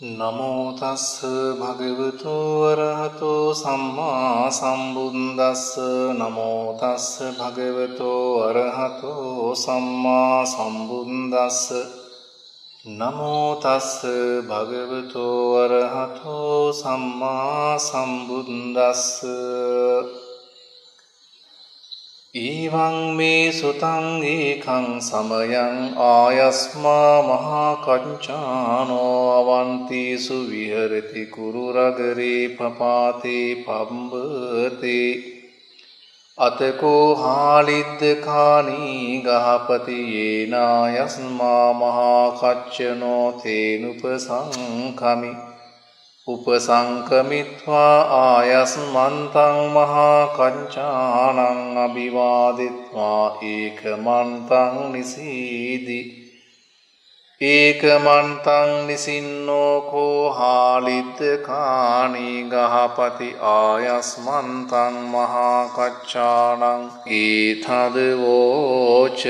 නමෝ තස්ස භගවතු වරහතෝ සම්මා සම්බුද්දස්ස. නමෝ තස්ස භගවතු වරහතෝ සම්මා සම්බුද්දස්ස. නමෝ තස්ස භගවතු වරහතෝ සම්මා සම්බුද්දස්ස. ඊවං මේ සුතං ඒකං සමයං ආයස්මා මහා කංචානෝ අවන්තිසු විහෙරති කුරු රගරේ පපාතේ පම්බතේ අතකෝ හාලිද්දකානී ගහපති යේනායස්මා මහා කච්චනෝ තේනුපසංකමි උපසංකමිත්වා ආයස්මන්තං මහා කංචානං අභිවාදිත්වා ඒකමන්තං නිසීදි. ඒකමන්තං නිසින්නෝ කෝ හාලිද්දකානී ගහපති ආයස්මන්තං මහා කච්චානං ඒතදවෝච.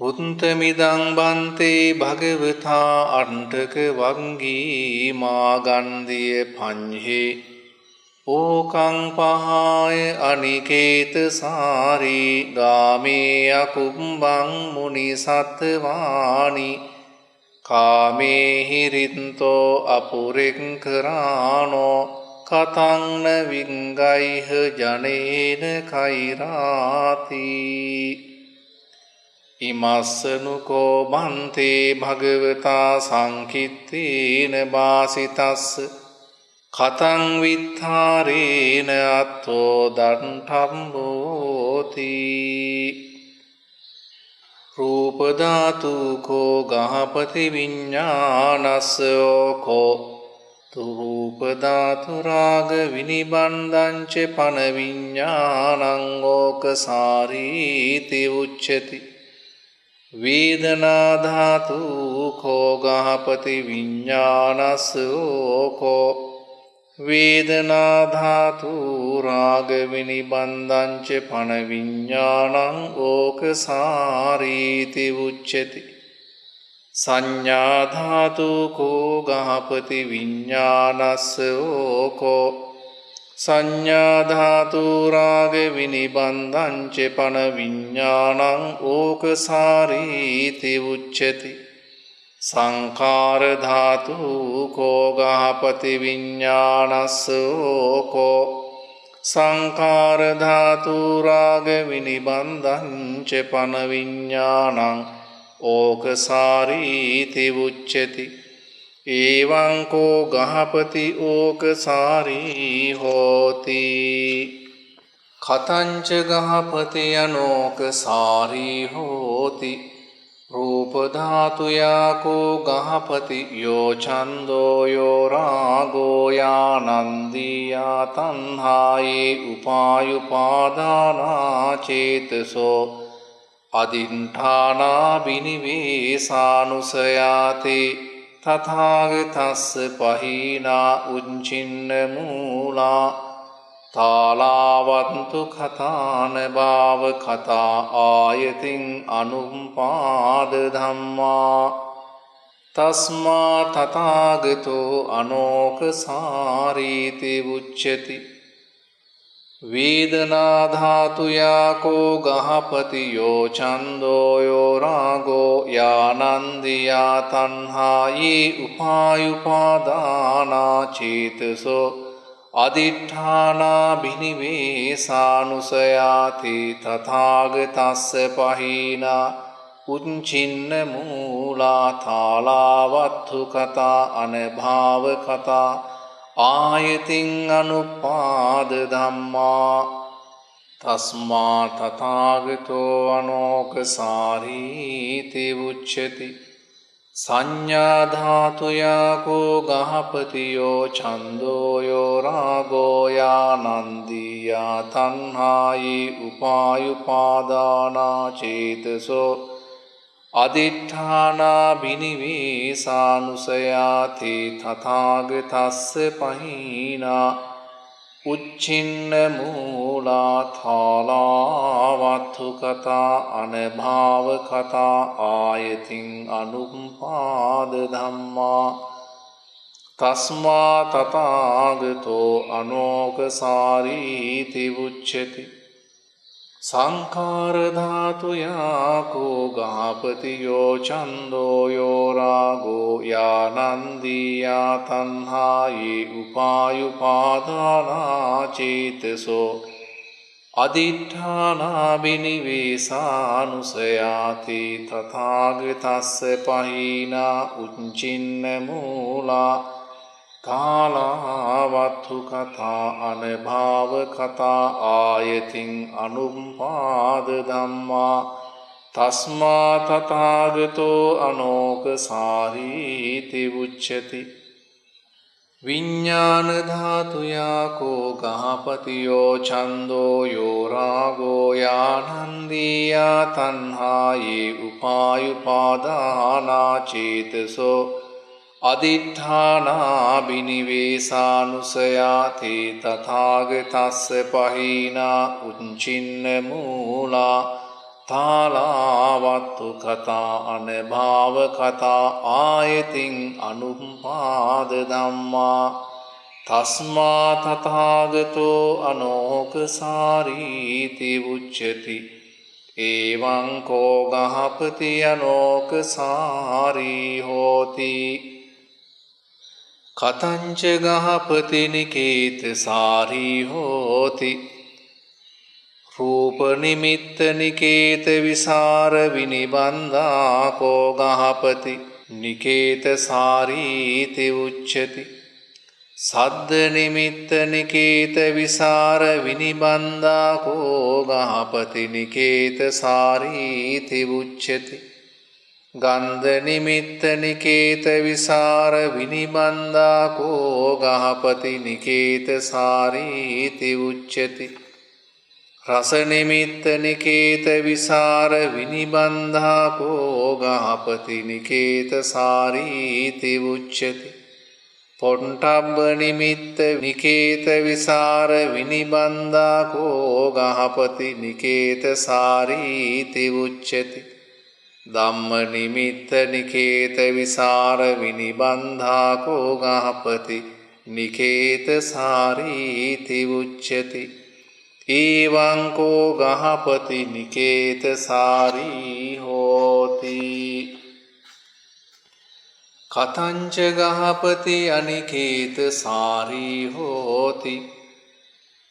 උත්තමිදං බන්තේ භගවතා අණ්ඨක වංගී මාගන්ධිය පඤ්හේ ඕකං පහාය අනිකේත සාරී ගාමේ අකුම්බං මුනි සත්වානි කාමේ හිරින්තෝ අපුරෙක්කරානෝ කතං න විංගයිහ ජනේන කෛරාති. ඉමස්සනුකෝ බන්තේ භගවතා සංකිත්තේන බාසිතස්ස කතං විත්ථාරේන අත්තෝ දණ්ඨම්බෝති. රූපධාතුකෝ ගහපති විඤ්ඤානස්සෝකෝ රූපධාතු රාග විනිබන්ධංච පන විඤ්ඤාණං ඕකසාරීති උච්චති. වේදනාධාතුකෝ ගහපති විඤ්ඤානස්සෝකෝ වේදනාධාතු රාග විනිබන්ධංච පන විඤ්ඤාණං ඕකසාරීති උච්චති. සංඥාධාතුකෝ ගහපති විඤ්ඤානස්සෝකෝ සංඥාධාතු රාග විනිබන්ධංච පන විඤ්ඤාණං ඕකසාරීති උච්චති. සංඛාරධාතුකෝ ගහපති විඤ්ඤානස්සෝකෝ සංඛාරධාතු රාග විනිබන්ධංච පන විඤ්ඤාණං ඕකසාරීති උච්චති. එවං කෝ ගහපති ඕකසාරී හෝති. කතංච ගහපති අනෝකසාරී හෝති. රූපධාතුයාකෝ ගහපති යෝ ඡන්தோ යෝ රාගෝ යානන්දියා තණ්හායේ උපායුපාදානා චේතසෝ අදිඨානා බිනිවේසානුසයාතේ තථාගතස්ස පහීනා උච්චින්න මූලා තාලාවන්තු කතාන භාව කතා ආයතින් අනුපාද ධම්මා තස්මා තථාගතෝ අනෝකසාරීති උච්චති. වේදනාධාතුයාකෝ ගහපති යෝ ඡන්தோ යෝ රාගෝ යානන්දියා තණ්හායේ උපායුපාදානා චේතසෝ අදිඨානා බිනිවේසානුසයාති තථාගතස්ස පහීනා උච්චින්න මූලා තාලාවත්තු කතා අනභාව කතා ආයතින් අනුපාද ධම්මා තස්මා තථාගතෝ අනෝකසාරීති උච්චති. සංඥාධාතුයාකෝ ගහපති යෝ ඡන්தோ යෝ රාගෝ යානන්දියා තණ්හායේ උපායුපාදානා චේතසෝ අදිඨානා බිනිවේසානුසයාති තථාගතස්ස පහීනා උච්චින්න මූලා ථාලාවත්ථු කතා අනභාව කතා ආයතින් අනුපාද ධම්මා තස්මා තථාගතෝ අනෝකසාරීති උච්චති සංඛාර ධාතුයා කෝ ගහපතියෝ ඡන්தோ යෝ රාගෝ යානන්දී යා තණ්හායේ උපායුපාදානා චේතසෝ අදිඨානා බිනිවේසානුසයාති තථාගතස්ස පහීනා උච්චින්න මූලා කාලාවත්ථු කතා අනභාව කතා ආයතින් අනුපාද ධම්මා තස්මා තථාගතෝ අනෝකසාරීති උච්චති විඤ්ඤාණ ධාතුයා කෝ ගහපතියෝ ඡන්தோ යෝ රාගෝ යානන්දී යා තණ්හායේ උපායුපාදානා චේතසෝ අදිඨානා බිනිවේසානුසයාති තථාගතස්ස පහීනා උච්චින්න මූලා තාලාවත්තු කතා අනභාව කතා ආයතින් අනුපාද ධම්මා තස්මා තථාගතෝ අනෝකසාරීති උච්චති එවං කෝ ගහපති අනෝකසාරී හෝති කතංච ගහපති නිකේතසාරී හෝති රූප නිමිත්ත නිකේත විසර විනිබන්ධා කෝ ගහපති නිකේතසාරීති උච්චති සද්ද නිමිත්ත නිකේත විසර විනිබන්ධා කෝ ගහපති නිකේතසාරීති උච්චති ගන්ධ නිමිත්ත නිකේත විසර විනිබන්ධා කෝ ගහපති නිකේතසාරීති උච්චති රස නිමිත්ත නිකේත විසර විනිබන්ධා කෝ ගහපති නිකේතසාරීති උච්චති පොට්ටබ්බ නිමිත්ත නිකේත විසර විනිබන්ධා කෝ ගහපති නිකේතසාරීති උච්චති ධම්ම නිමිත්ත නිකේත විසර විනිබන්ධා කෝ ගහපති නිකේතසාරීති උච්චති එවං කෝ ගහපති නිකේතසාරී හෝති කතංච ගහපති අනිකේතසාරී හෝති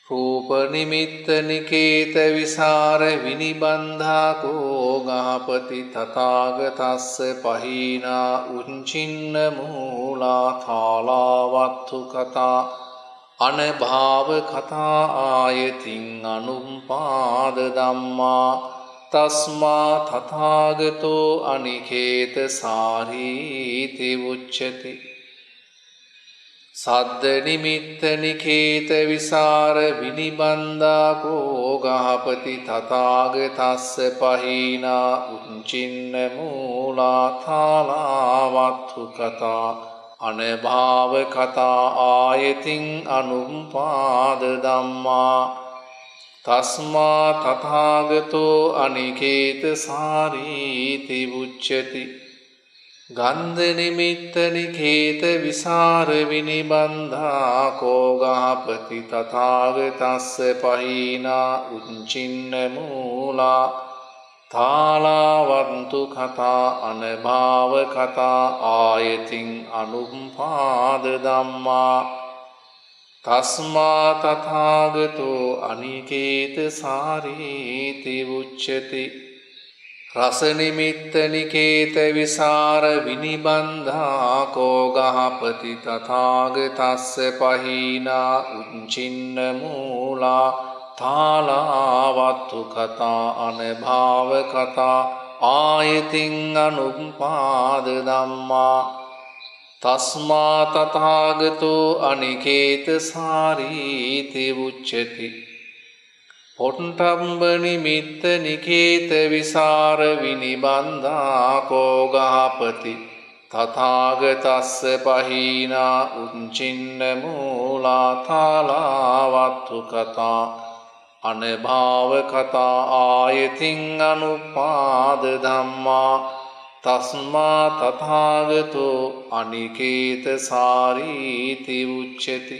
රූප නිමිත්ත නිකේත විසර විනිබන්ධා කෝ ගහපති තථාගතස්ස පහීනා උච්චින්න මූලා ථාලාවත්ථු කතා අනභාව කතා ආයතින් අනුපාද ධම්මා තස්මා තථාගතෝ අනිකේතසාරීති උච්චති සද්ද නිමිත්ත නිකේත විසර විනිබන්ධා කෝ ගහපති තථාගතස්ස පහීනා උච්චින්න මූලා ථාලාවත්ථු කතා අනභාව කතා ආයතින් අනුපාද ධම්මා තස්මා තථාගතෝ අනිකේතසාරීති උච්චති ගන්ධ නිමිත්ත නිකේත විසර විනිබන්ධා කෝ ගහපති තථාගතස්ස පහීනා උච්චින්න මූලා තාලාවන්තු කතා අනභාව කතා ආයතින් අනුපාද ධම්මා තස්මා තථාගතෝ අනිකේතසාරීති උච්චති රස නිමිත්ත නිකේත විසර විනිබන්ධා කෝ ගහපති තථාගතස්ස පහීනා උච්චින්න මූලා තාලාවත්ථු කතා අනභාව කතා ආයතින් අනුපාද ධම්මා තස්මා තථාගතෝ අනිකේතසාරීති උච්චති පොට්ටබ්බ නිමිත්ත නිකේත විසර විනිබන්ධා කෝ ගහපති තථාගතස්ස පහීනා උච්චින්න මූලා තාලාවත්තු කතා අනභාව කතා ආයතින් අනුපාද ධම්මා තස්මා තථාගතෝ අනිකේත සාරීති උච්චති.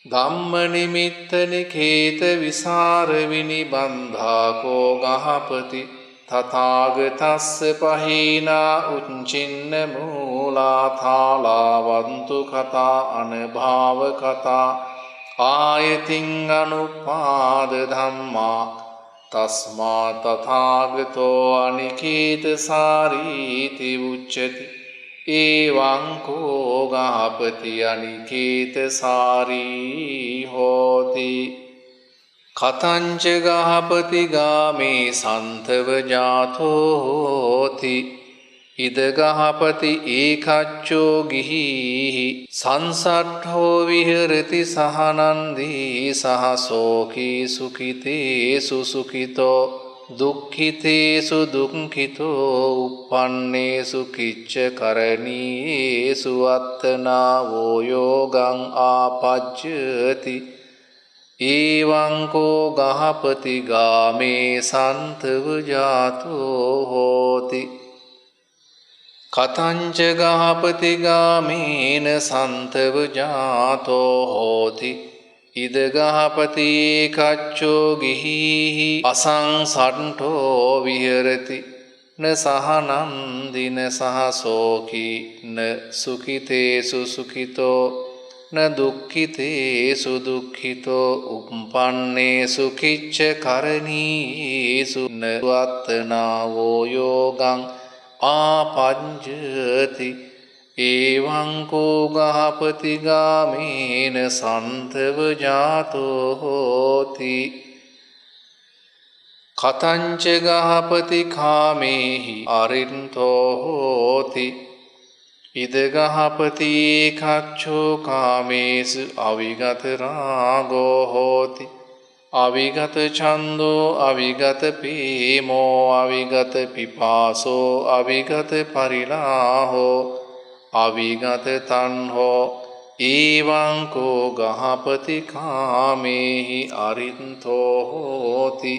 ධම්ම නිමිත්ත නිකේත විසර විනිබන්ධා කෝ ගහපති තථාගතස්ස පහීනා උච්චින්න මූලා තාලාවන්තු කතා අනභාව කතා ආයතින් අනුපාද ධම්මා තස්මා තථාගතෝ අනිකේත සාරීති උච්චති. එවං කෝ ගහපති අනිකේත සාරී හෝති. කතංච ගහපති ගාමේ සන්තව ජාතෝ හෝති. ඉද ගහපති ඒකච්චෝ ගිහිහි සංසට්ඨෝ විහෙරති සහනන්දී සහ සෝකී සුඛිතේසු සුඛිතෝ දුක්ඛිතේසු දුක්ඛිතෝ uppannේසු කිච්ච කරණීයේසු අත්තනාවෝ යෝගං ආපජ්ජති. එවං කෝ ගහපති ගාමේ සන්තව ජාතෝ හෝති. කතංච ගහපති ගාමේන සන්තව ජාතෝ හෝති. ඉද ගහපති ඒකච්චෝ ගිහිහි අසංසට්ඨෝ විහෙරති න සහනන්දින සහ සෝකී න සුඛිතේසු සුඛිතෝ න දුක්ඛිතේසු දුක්ඛිතෝ uppannේසු කිච්ච කරණීයේසු න වත්තනාවෝ යෝගං ආපඤ්ජති. එවං කෝ ගහපති ගාමේන සන්තව ජාතෝ හෝති. කතංච ගහපති කාමේහි අරින්තෝ හෝති. ඉද ගහපති ඒකච්චෝ කාමේසු අවිගත රාගෝ හෝති. අවිගත ඡන්தோ අවිගත පීමෝ අවිගත පිපාසෝ අවිගත පරිලාහෝ අවිගත තණ්හෝ. එවං කෝ ගහපති කාමේහි අරින්තෝ හෝති.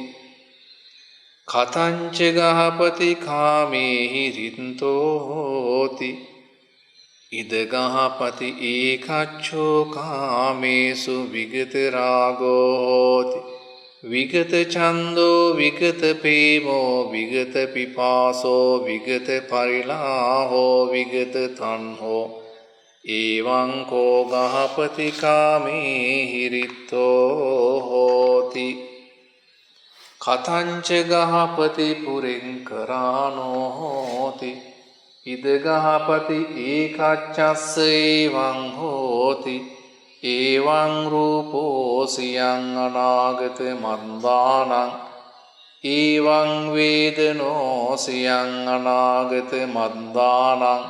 කතංච ගහපති කාමේහි රින්තෝ හෝති. ඉද ගහපති ඒකච්චෝ කාමේසු විගත රාගෝ හෝති. විගත ඡන්தோ විගත පීමෝ විගත පිපාසෝ විගත පරිලාහෝ විගත තණ්හෝ. එවං කෝ ගහපති කාමේහි රිත්තෝ හෝති. කතංච ගහපති පුරිංකරානෝ හෝති. ඉද ගහපති ඒකච්චස්ස එවං හෝති. එවං රූපෝ සියං අනාගත මන්දානං. එවං වේදනෝ සියං අනාගත මන්දානං.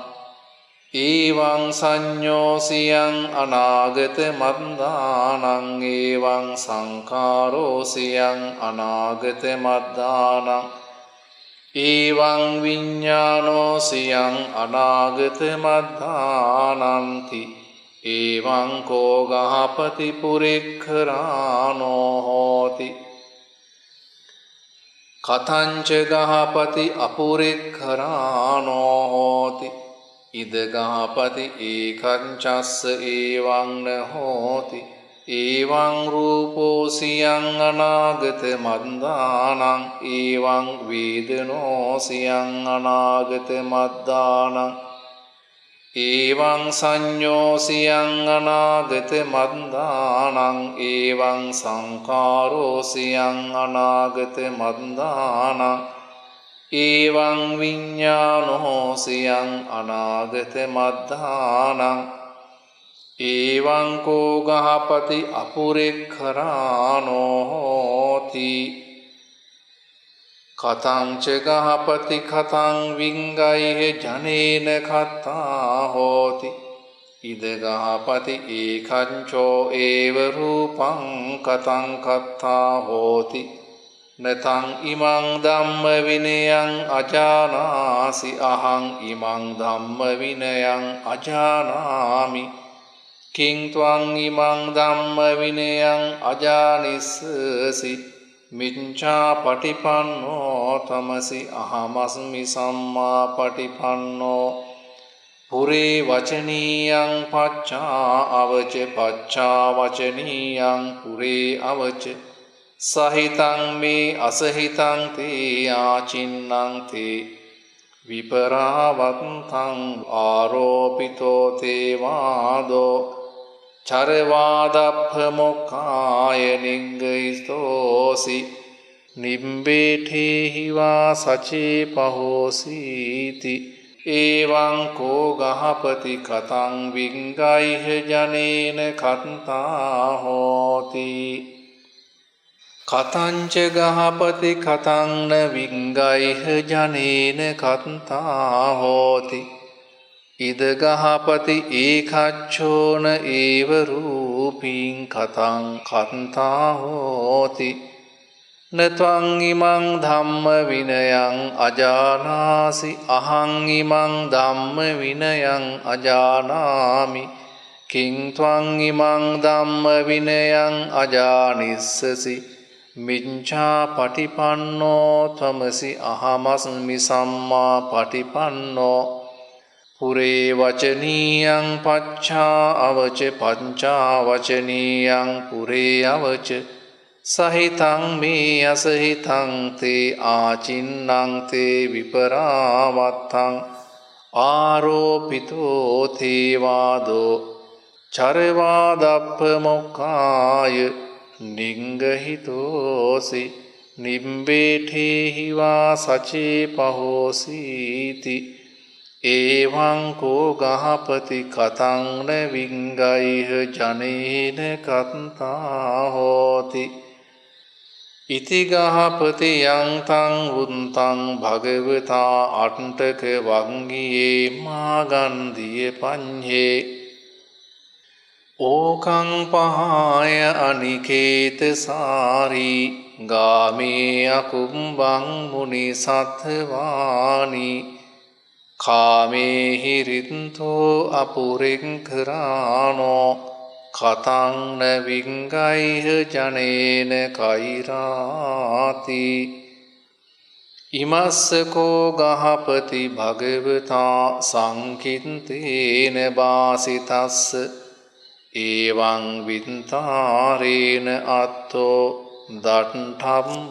එවං සංඤෝ සියං අනාගත මන්දානං. එවං සංඛාරෝ සියං අනාගත මන්දානං. එවං විඤ්ඤාණෝ සියං අනාගත මන්දානಂತಿ. එවං කෝ ගහපති පුරික්ඛරානෝ හෝති. කතංච ගහපති අපුරික්ඛරානෝ හෝති. ඉද ගහපති ඒකංචස්ස එවං න හෝති. එවං රූපෝ සියං අනාගත මන්දානං. එවං වේදනෝ සියං අනාගත මන්දානං. එවං සංඤෝ සියං අනාගත මන්දානං. එවං සංඛාරෝ සියං අනාගත මන්දානං. එවං විඤ්ඤාණෝ සියං අනාගත මන්දානං. එවං කෝ ගහපති අපුරික්ඛරානෝ හෝති. කතංච ගහපති කතං විංගයිහ ජනේන කත්තා හෝති. ඉද ගහපති ඒකංචෝ ඒව රූපං කතං කත්තා හෝති. නතං ඉමං ධම්ම විනයං අජානාසි අහං ඉමං ධම්ම විනයං අජානාමි කිං ත්වං ඉමං ධම්ම විනයං අජානිස්සසි මිච්ඡා පටිපන්නෝ තමසි අහමස්මි සම්මා පටිපන්නෝ පුරේ වචනීයං පච්චා අවච පච්චා වචනීයං පුරේ අවච සහිතං මේ අසහිතං තේ ආචින්නං තේ විපරාවත්තං ආරෝපිතෝ තේ වාදෝ චරවාදප්ප මොක්ඛාය නිග්ගයිතෝසි නිම්බේඨේහි වා සචේ පහෝසීති එවං කෝ ගහපති කතං විංගයිහ ජනේන කත්තා හෝති කතංච ගහපති කතං න විංගයිහ ජනේන කත්තා හෝති ඉද ගහපති ඒකච්ඡෝන ඒව රූපීං කතං කත්තා හෝති නත්වං ඉමං ධම්ම විනයං අජානාසි අහං ඉමං ධම්ම විනයං අජානාමි කිං ත්වං ඉමං ධම්ම විනයං අජානිස්සසි මිච්ඡා පටිපන්නෝ තමසි අහමස්මි සම්මා පටිපන්නෝ පුරේ වචනීයං පච්චා අවච පංචා වචනීයං පුරේ අවච සහිතං මේ අසහිතං තේ ආචින්නං තේ විපරාවත්තං ආරෝපිතෝ තේ වාදෝ චරවාදප්ප මොක්ඛාය නිග්ගහිතෝසි නිම්බේඨේහි වා සචේ පහෝසීති එවං කෝ ගහපති කතං න විංගයිහ ජනේන කත්තා හෝති ඉති ගහපති යං තං උත්තං භගවතා අට්ඨක වංගියේ මාගන්ධිය පඤ්ඤේ ඕකං පහාය අනිකේත සාරී ගාමේ අකුම්බං මුනි සත්වානි කාමේ හිරින්තෝ අපුරිංකරානෝ කතං න විංගයිහ ජනේන කෛරාති ඉමස්සකෝ ගහපති භගවතා සංකින්තේන බාසිතස්ස එවං වින්තාරේන අත්තෝ දට්ඨම්බෝති